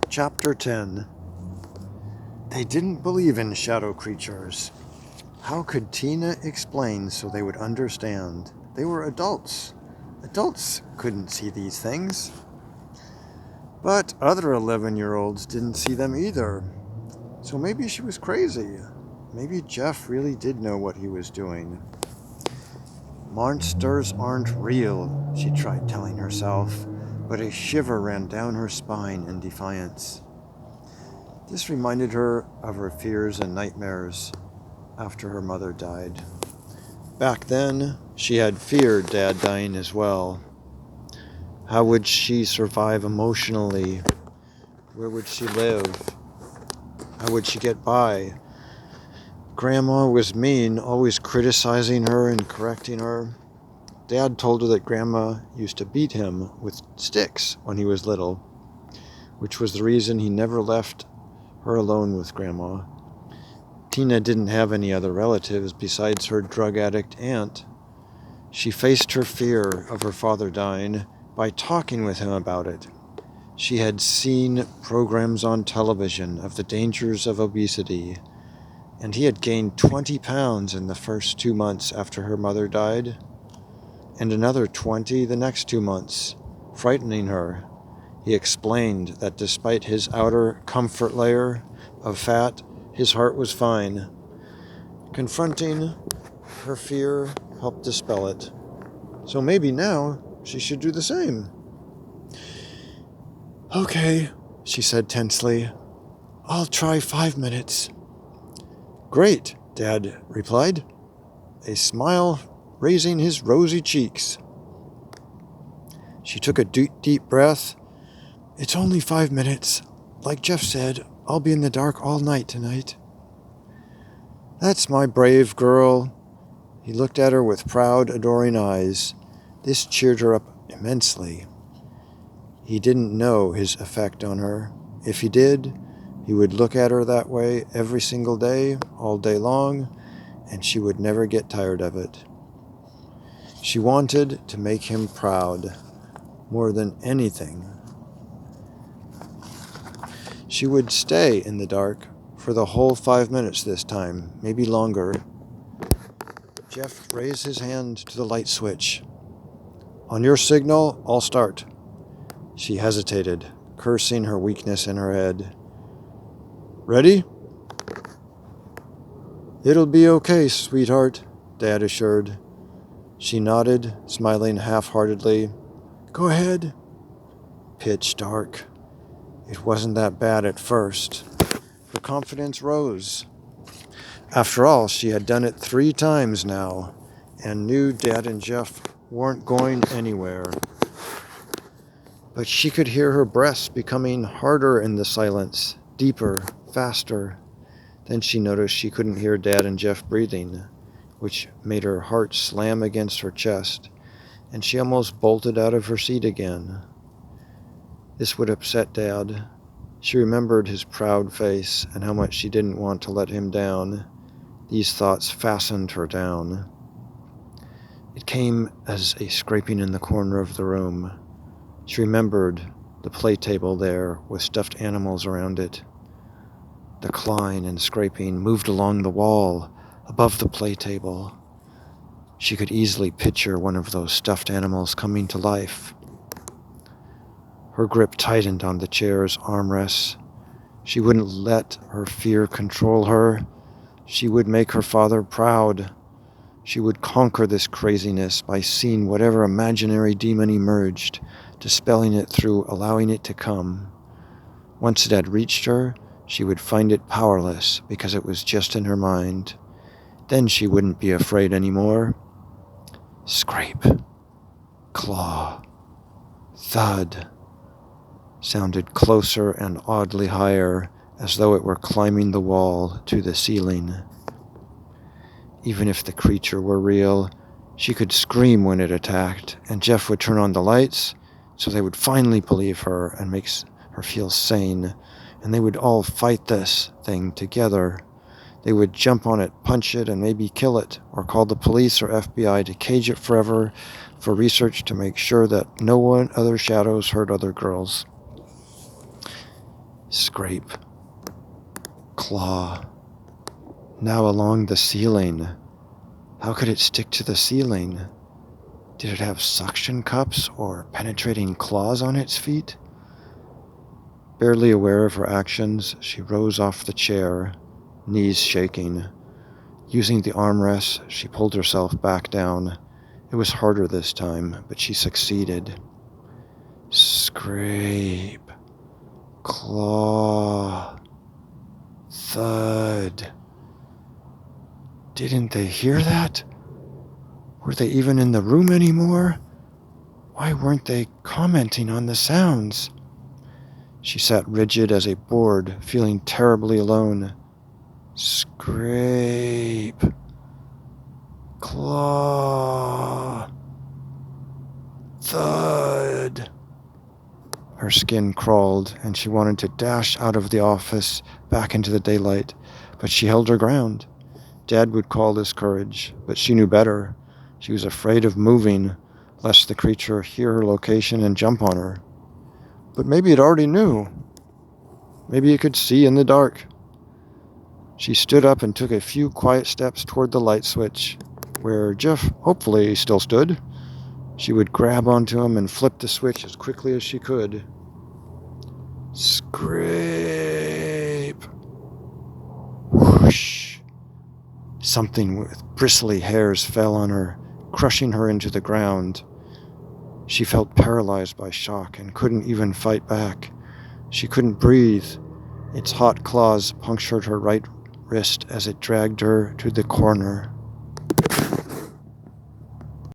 Chapter 10. They didn't believe in shadow creatures. How could Tina explain so they would understand? They were adults. Adults couldn't see these things. But other 11-year-olds didn't see them either. So maybe she was crazy. Maybe Jeff really did know what he was doing. Monsters aren't real, she tried telling herself, but a shiver ran down her spine in defiance. This reminded her of her fears and nightmares after her mother died. Back then, she had feared Dad dying as well. How would she survive emotionally? Where would she live? How would she get by? Grandma was mean, always criticizing her and correcting her. Dad told her that Grandma used to beat him with sticks when he was little, which was the reason he never left her alone with Grandma. Tina didn't have any other relatives besides her drug addict aunt. She faced her fear of her father dying by talking with him about it. She had seen programs on television of the dangers of obesity, and he had gained 20 pounds in the first 2 months after her mother died, and another 20 the next 2 months, frightening her. He explained that despite his outer comfort layer of fat, his heart was fine. Confronting her fear helped dispel it. So maybe now she should do the same. Okay, she said tensely. I'll try 5 minutes. Great, Dad replied, a smile raising his rosy cheeks. She took a deep breath. It's only 5 minutes. Like Jeff said, I'll be in the dark all night tonight. That's my brave girl. He looked at her with proud, adoring eyes. This cheered her up immensely. He didn't know his effect on her. If he did, he would look at her that way every single day, all day long, and she would never get tired of it. She wanted to make him proud, more than anything. She would stay in the dark for the whole 5 minutes this time, maybe longer. Jeff raised his hand to the light switch. On your signal, I'll start. She hesitated, cursing her weakness in her head. Ready? It'll be okay, sweetheart, Dad assured. She nodded, smiling half-heartedly. Go ahead. Pitch dark. It wasn't that bad at first. Her confidence rose. After all, she had done it 3 times now, and knew Dad and Jeff weren't going anywhere. But she could hear her breaths becoming harder in the silence, deeper, faster. Then she noticed she couldn't hear Dad and Jeff breathing, which made her heart slam against her chest, and she almost bolted out of her seat again. This would upset Dad. She remembered his proud face and how much she didn't want to let him down. These thoughts fastened her down. It came as a scraping in the corner of the room. She remembered the play table there with stuffed animals around it. The clawing and scraping moved along the wall above the play table. She could easily picture one of those stuffed animals coming to life. Her grip tightened on the chair's armrests. She wouldn't let her fear control her. She would make her father proud. She would conquer this craziness by seeing whatever imaginary demon emerged, dispelling it through allowing it to come. Once it had reached her, she would find it powerless because it was just in her mind. Then she wouldn't be afraid anymore. Scrape, claw, thud, sounded closer and oddly higher, as though it were climbing the wall to the ceiling. Even if the creature were real, she could scream when it attacked, and Jeff would turn on the lights, so they would finally believe her and make her feel sane, and they would all fight this thing together. They would jump on it, punch it, and maybe kill it, or call the police or FBI to cage it forever for research to make sure that no one other shadows hurt other girls. Scrape. Claw. Now along the ceiling. How could it stick to the ceiling? Did it have suction cups or penetrating claws on its feet? Barely aware of her actions, she rose off the chair, knees shaking. Using the armrest, she pulled herself back down. It was harder this time, but she succeeded. Scrape. Claw. Thud. Didn't they hear that? Were they even in the room anymore? Why weren't they commenting on the sounds? She sat rigid as a board, feeling terribly alone. Scrape. Claw. Thud. Her skin crawled, and she wanted to dash out of the office, back into the daylight, but she held her ground. Dad would call this courage, but she knew better. She was afraid of moving, lest the creature hear her location and jump on her. But maybe it already knew. Maybe it could see in the dark. She stood up and took a few quiet steps toward the light switch, where Jeff hopefully still stood. She would grab onto him and flip the switch as quickly as she could. Scrape. Whoosh. Something with bristly hairs fell on her, crushing her into the ground. She felt paralyzed by shock and couldn't even fight back. She couldn't breathe. Its hot claws punctured her right wrist as it dragged her to the corner.